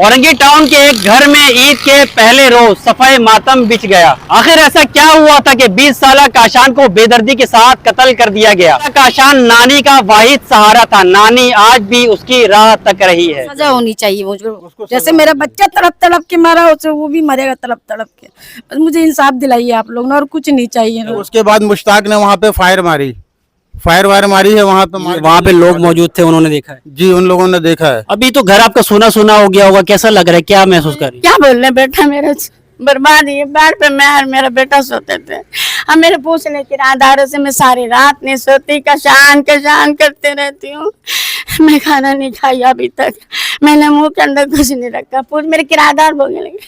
Orangi town के एक घर में ईद के पहले रोज सफाई मातम बिछ गया। आखिर ऐसा क्या हुआ था कि 20 साल काशान को बेदर्दी के साथ कत्ल कर दिया गया। काशान नानी का वाहिद सहारा था, नानी आज भी उसकी राह तक रही है। सजा होनी चाहिए मुझको, जैसे मेरा बच्चा तड़प तड़प के मारा उसे वो भी मरेगा तड़प तड़प के। बस मुझे इंसाफ दिलाइए आप लोग ना, और कुछ नहीं चाहिए। उसके बाद मुश्ताक ने वहाँ पे फायर वायर मारी है। वहाँ पे लोग मौजूद थे, उन्होंने देखा है। जी, उन लोगों ने देखा है। अभी तो घर आपका सोना सोना हो गया होगा, कैसा लग रहा है, क्या महसूस कर रही है? क्या बोल रहे बेटा, मेरा बर्बाद है। बाढ़ पे मैं और मेरा बेटा सोते थे, अब मेरे पूछने के आधारों से मैं सारी रात नहीं सोती, कशान करते रहती हूँ। मैं खाना नहीं खाई अभी तक, मैंने मुंह के अंदर कुछ नहीं रखा। पूरे मेरे किराएदार बोलने लगे,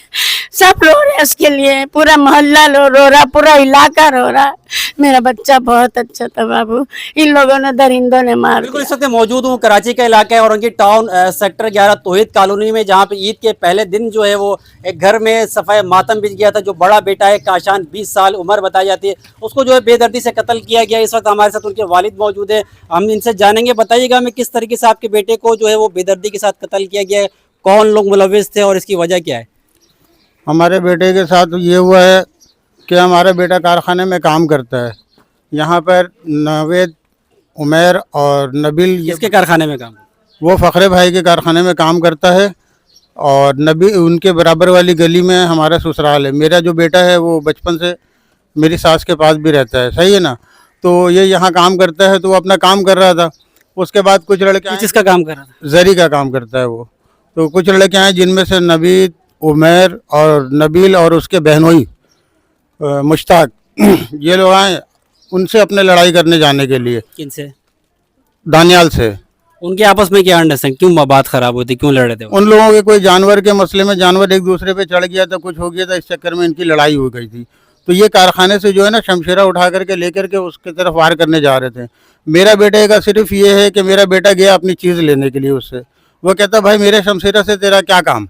सब रो रहे उसके लिए, पूरा मोहल्ला रो रहा, पूरा इलाका रो रहा। मेरा बच्चा बहुत अच्छा था बाबू, इन लोगों ने दरिंदों ने मार बिल्कुल इस वक्त मौजूद हूँ कराची का इलाका है औरंगी टाउन सेक्टर 11 तौहीद कॉलोनी में, जहाँ पे ईद के पहले दिन जो है वो एक घर में सफाई मातम बिछ गया था। जो बड़ा बेटा है काशान, 20 साल उम्र बताई जाती है, उसको जो है बेदर्दी से कत्ल किया गया। इस वक्त हमारे साथ उनके वालिद मौजूद है, हम इनसे जानेंगे। बताइएगा हमें किस तरीके से आपके बेटे को जो है वो बेदर्दी के साथ कत्ल किया गया है, कौन लोग मुलविस थे और इसकी वजह क्या है? हमारे बेटे के साथ ये हुआ है कि हमारा बेटा कारखाने में काम करता है। यहाँ पर नवेद, उमेर और नबील, किसके कारखाने में काम? वो फ़खरे भाई के कारखाने में काम करता है। और नबी उनके बराबर वाली गली में हमारा ससुराल है। मेरा जो बेटा है वो बचपन से मेरी सास के पास भी रहता है, सही है ना। तो ये यहाँ काम करता है, तो वो अपना काम कर रहा था। उसके बाद कुछ लड़के, किसका काम कर रहा था? जरी का काम करता है वो। तो कुछ लड़के आए जिनमें से नबीद, उमेर और नबील और उसके बहनोई मुश्ताक ये लोग आए उनसे अपने लड़ाई करने जाने के लिए। किनसे? दानियाल से। उनके आपस में क्या अंडरस्टैंडिंग, क्यों बात खराब होती, क्यों लड़ रहे थे वो? उन लोगों के कोई जानवर के मसले में जानवर एक दूसरे पे चढ़ गया था, कुछ हो गया था, इस चक्कर में इनकी लड़ाई हो गई थी। तो ये कारखाने से जो है ना शमशीरा उठा करके लेकर के उसके तरफ वार करने जा रहे थे। मेरा बेटे का सिर्फ ये है कि मेरा बेटा गया अपनी चीज़ लेने के लिए उससे। वो कहता भाई मेरे शमशीरा से तेरा क्या काम।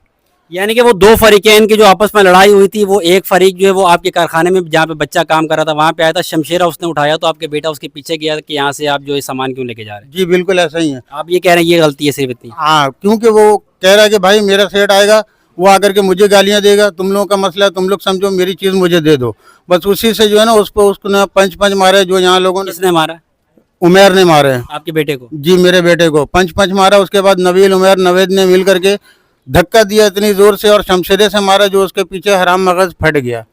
यानी कि वो दो फरीक हैं, इनकी जो आपस में लड़ाई हुई थी, वो एक फरीक जो है वो आपके कारखाने में जहाँ पे बच्चा काम कर रहा था वहाँ पे आया था, शमशीरा उसने उठाया, तो आपके बेटा उसके पीछे गया कि यहाँ से आप जो है सामान क्यों लेके जा रहे हैं? जी बिल्कुल ऐसा ही है। आप ये कह रहे हैं ये गलती है सिर्फ इतनी? हाँ, क्योंकि वो कह रहा है कि भाई मेरा सेठ आएगा, वो आकर के मुझे गालियाँ देगा, तुम लोगों का मसला है, तुम लोग समझो, मेरी चीज़ मुझे दे दो। बस उसी से जो है ना उसको पंच मारे। जो यहाँ लोगों ने, किसने मारा? उमेर ने मारे आपके बेटे को? जी, मेरे बेटे को पंच मारा। उसके बाद नबील, उमेर, नवेद ने मिल करके धक्का दिया इतनी जोर से और शमशीरे से मारा जो उसके पीछे हराम मगज फट गया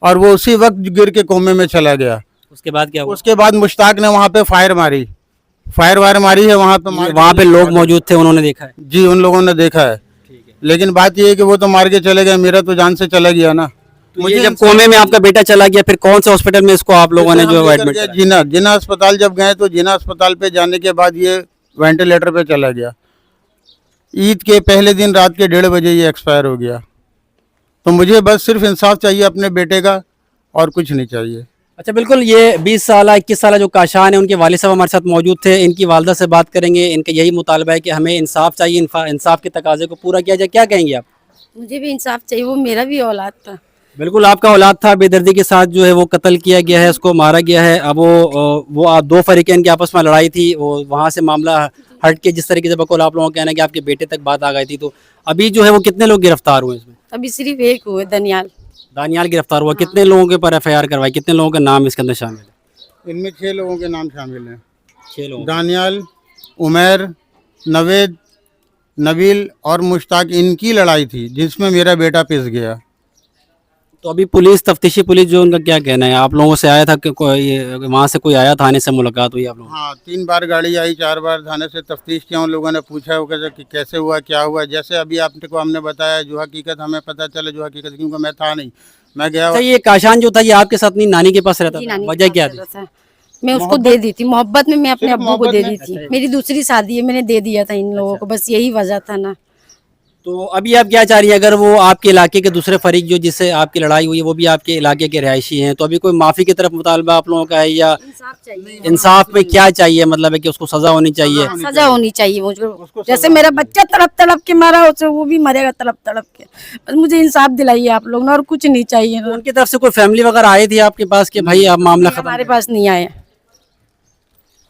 और वो उसी वक्त गिर के कोमे में चला गया। उसके बाद क्या हुआ? उसके बाद मुश्ताक ने वहाँ पे फायर वायर मारी है। वहाँ पे लोग मौजूद थे, उन्होंने देखा है? जी, उन लोगों ने देखा है। लेकिन बात ये है कि वो तो मार के चले गए, मेरा तो जान से चला गया ना। मुझे जब कोमे में आपका बेटा चला गया, फिर कौन से हॉस्पिटल में इसको आप लोगों ने जो एडमिट किया? जिना अस्पताल जब गए तो जिना अस्पताल पे जाने के बाद ये वेंटिलेटर पे चला गया। ईद के पहले दिन रात के 1:30 बजे ये एक्सपायर हो गया। तो मुझे बस सिर्फ इंसाफ चाहिए अपने बेटे का, और कुछ नहीं चाहिए। अच्छा, बिल्कुल। ये 20 साल 21 साल जो काशान है, उनके वालिद साहब हमारे साथ मौजूद थे। इनकी वालदा से बात करेंगे। इनका यही मुतालबा है कि हमें इंसाफ चाहिए, इंसाफ के तकाजे को पूरा किया जाए। क्या कहेंगे आप? मुझे भी इंसाफ चाहिए, वो मेरा भी औलाद था। बिल्कुल, आपका औलाद था, बेदर्दी के साथ जो है वो कत्ल किया गया है, उसको मारा गया है। अब वो दो फरीकैन की आपस में लड़ाई थी, वो वहाँ से मामला हट के जिस तरीके से बकौल आप लोगों का कहना है कि आपके बेटे तक बात आ गई थी, तो अभी जो है वो कितने लोग गिरफ्तार हुए इसमें? अभी सिर्फ एक हुए, दानियाल गिरफ्तार हुआ। कितने लोगों के ऊपर FIR करवाई, कितने लोगों के नाम इसके अंदर शामिल है? इनमें 6 लोगों के नाम शामिल हैं। 6 लोग? दानियाल, उमेर, नवेद, नबील और मुश्ताक, इनकी लड़ाई थी जिसमें मेरा बेटा पिस गया। तो अभी पुलिस, तफ्तीशी पुलिस जो, उनका क्या कहना है? आप लोगों से आया था कि वहाँ से कोई आया, थाने से मुलाकात हुई आप लोगों? हाँ, 3 बार गाड़ी आई, 4 बार थाने से तफ्तीश किया। उन लोगों ने पूछा होगा कि कैसे हुआ, क्या हुआ। जैसे अभी आपको हमने बताया जो हकीकत हमें पता चले, जो हकीकत, क्योंकि मैं था नहीं, मैं गया। अच्छा, ये काशान जो था ये आपके साथ नहीं, नानी के पास रहता था? वजह क्या थी? मैं उसको दे दी थी मोहब्बत में, मैं अपने अब्बू को दे दी थी। मेरी दूसरी शादी है, मैंने दे दिया था इन लोगों को, बस यही वजह था ना। तो अभी आप क्या चाह रही हैं? अगर वो आपके इलाके के दूसरे फरीक जो जिससे आपकी लड़ाई हुई है वो भी आपके इलाके के रिहायशी हैं, तो अभी कोई माफ़ी की तरफ मुतालबा आप लोगों का है, या इंसाफ में क्या चाहिए? मतलब है कि उसको सजा होनी चाहिए? सजा होनी चाहिए मुझको, जैसे मेरा बच्चा तड़प तड़प के मारा उसे, वो भी मरेगा तड़प तड़प के। बस मुझे इंसाफ दिलाइए आप लोग ना, और कुछ नहीं चाहिए। उनकी तरफ से कोई फैमिली वगैरह आई थी आपके पास कि भाई आप मामला खत्म? हमारे पास नहीं आए।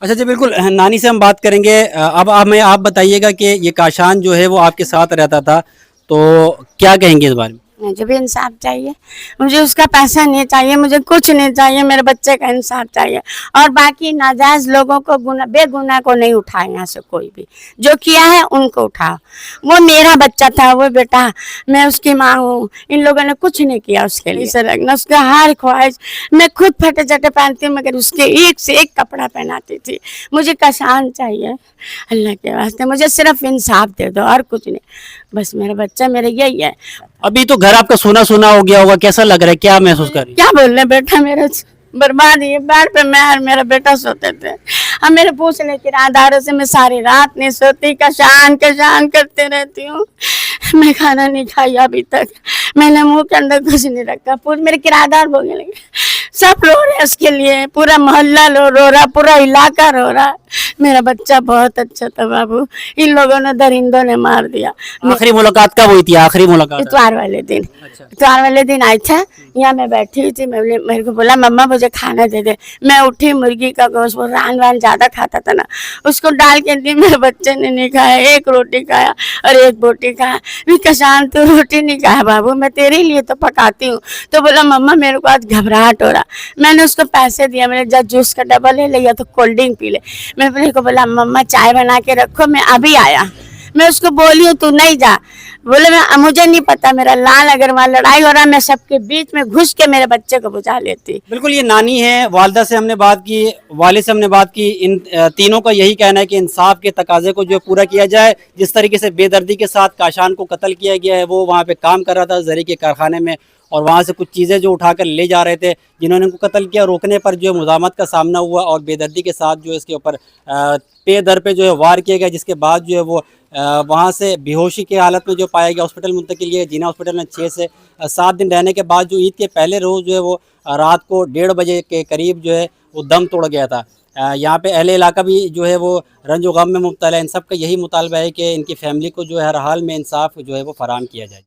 अच्छा जी, बिल्कुल। नानी से हम बात करेंगे। अब हमें आप बताइएगा कि ये काशान जो है वो आपके साथ रहता था, तो क्या कहेंगे इस बारे में? मुझे भी इंसाफ चाहिए, मुझे उसका पैसा नहीं चाहिए, मुझे कुछ नहीं चाहिए, मेरे बच्चे का इंसाफ चाहिए। और बाकी नाजायज लोगों को बेगुनाह को नहीं उठाए, यहाँ से कोई भी जो किया है उनको उठाओ। वो मेरा बच्चा था, वो बेटा, मैं उसकी माँ हूँ, इन लोगों ने कुछ नहीं किया उसके लिए। से लगना उसका हर ख्वाहिश, मैं खुद फटे चटे पहनती हूँ मगर उसके एक से एक कपड़ा पहनाती थी। मुझे कशान चाहिए, अल्लाह के वास्ते मुझे सिर्फ इंसाफ दे दो और कुछ नहीं। बस मेरा बच्चा मेरा यही है। अभी तो घर आपका सोना सोना हो गया होगा, कैसा लग रहा है, क्या महसूस कर रही है? क्या बोल रहे बेटा, मेरा बर्बाद ही है। बेड पे मैं और मेरा बेटा सोते थे, अब मेरे पूछने किराएदारों से मैं सारी रात नहीं सोती, कशान करते रहती हूँ। मैं खाना नहीं खाई अभी तक, मैंने मुंह के अंदर कुछ नहीं रखा। पूरे मेरे किराएदार बोलने लगे, सब रो रहे हैं उसके लिए, पूरा मोहल्ला रो रहा, पूरा इलाका रो रहा। मेरा बच्चा बहुत अच्छा था बाबू, इन लोगों ने दरिंदों ने मार दिया। आखिरी मुलाकात कब हुई थी? आखिरी मुलाकात इतवार वाले दिन, इतवार वाले दिन आई था, यहाँ मैं बैठी हुई थी, मेरे को बोला मम्मा मुझे खाना दे दे। मैं उठी, मुर्गी का गोश्त, वो रान वान ज्यादा खाता था ना, उसको डाल के दी। मेरे बच्चे ने नहीं खाया, एक रोटी खाया और एक बोटी खाया। भी कशान तू रोटी नहीं खाया बाबू, मैं तेरे लिए तो पकाती हूँ। तो बोला मम्मा मेरे को आज घबराहट हो रहा। मैंने उसको पैसे दिया, मैंने जब जूस का डब्बा ले लिया तो कोल्ड ड्रिंक पी ले। मैं अपने को बोला मम्मा चाय बना के रखो, मैं अभी आया। मैं उसको बोली हूँ तू नहीं जा, बोले मैं मुझे नहीं पता, मेरा लाल अगर वहाँ लड़ाई हो रहा है मैं सबके बीच में घुस के मेरे बच्चे को बुझा लेती। बिल्कुल, ये नानी है, वालिदा से हमने बात की, वालिद से हमने बात की। इन तीनों का यही कहना है कि इंसाफ के तकाजे को जो पूरा किया जाए। जिस तरीके से बेदर्दी के साथ काशान को कत्ल किया गया है, वो वहाँ पे काम कर रहा था जरी के कारखाने में, और वहाँ से कुछ चीज़ें जो उठाकर ले जा रहे थे, जिन्होंने उनको कत्ल किया, रोकने पर जो मुज़ामत का सामना हुआ और बेदर्दी के साथ जो इसके ऊपर पे दर पे जो है वार किया गया, जिसके बाद जो है वो वहाँ से बेहोशी की हालत में जो पाया गया, हॉस्पिटल मुंतकिल किया। जिना हॉस्पिटल में 6 से 7 दिन रहने के बाद जो ईद के पहले रोज़ जो है वो रात को 1:30 बजे के करीब जो है वो दम तोड़ गया था। यहाँ पे अहले इलाका भी जो है वो रंजो गम में मुब्तला है। इन सब का यही मुतालबा है कि इनकी फैमिली को जो है हर हाल में इंसाफ जो है वो फराहम किया जाए।